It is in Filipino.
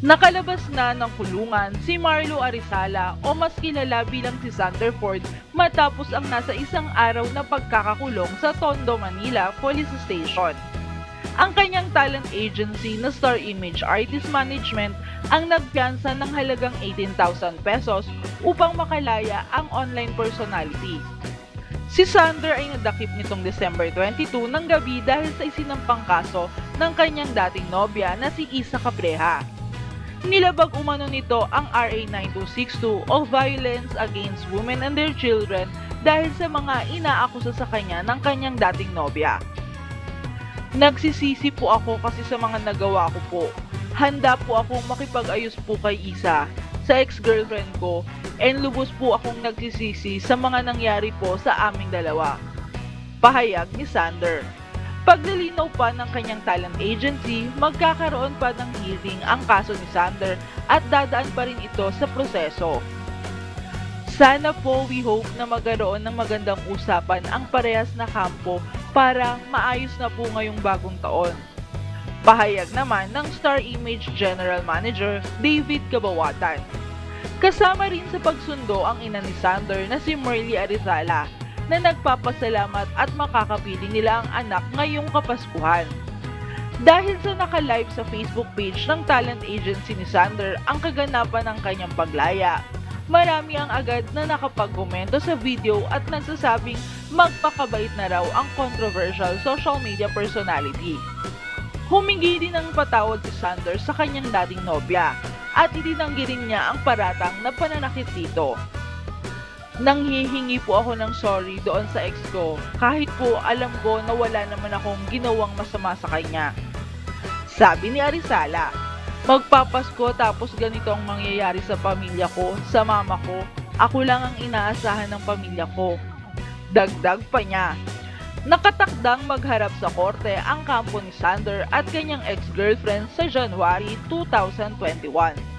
Nakalabas na ng kulungan si Marlo Arizala o mas kilala bilang si Sander Ford matapos ang nasa isang araw na pagkakakulong sa Tondo, Manila Police Station. Ang kanyang talent agency na Star Image Artist Management ang nagpiyansa ng halagang 18,000 pesos upang makalaya ang online personality. Si Sander ay nadakip nitong December 22 ng gabi dahil sa isinampang kaso ng kanyang dating nobya na si Isa Cabreja. Nilabag umano nito ang RA 9262 o Violence Against Women and Their Children dahil sa mga inaakusa sa kanya ng kanyang dating nobya. Nagsisisi po ako kasi sa mga nagawa ko po. Handa po akong makipag-ayos po kay Isa, sa ex-girlfriend ko, and lubos po akong nagsisisi sa mga nangyari po sa aming dalawa. Pahayag ni Sander. Paglilinaw pa ng kanyang talent agency, magkakaroon pa ng hearing ang kaso ni Sander at dadaan pa rin ito sa proseso. Sana po we hope na magkaroon ng magandang usapan ang parehas na kampo para maayos na po ngayong bagong taon. Pahayag naman ng Star Image General Manager David Cabawatan. Kasama rin sa pagsundo ang ina ni Sander na si Merly Arizala na nagpapasalamat at makakapiling nila ang anak ngayong Kapaskuhan. Dahil sa naka-live sa Facebook page ng talent agency ni Sander ang kaganapan ng kanyang paglaya, marami ang agad na nakapag-komento sa video at nagsasabing magpakabait na raw ang controversial social media personality. Humingi din ng patawad si Sander sa kanyang dating nobya at itinanggi rin niya ang paratang na pananakit dito. Nanghihingi po ako ng sorry doon sa ex ko kahit po alam ko na wala naman akong ginawang masama sa kanya. Sabi ni Arizala, magpapasko tapos ganito ang mangyayari sa pamilya ko, sa mama ko, ako lang ang inaasahan ng pamilya ko. Dagdag pa niya, nakatakdang magharap sa korte ang kampo ni Sander at kanyang ex-girlfriend sa January 2021.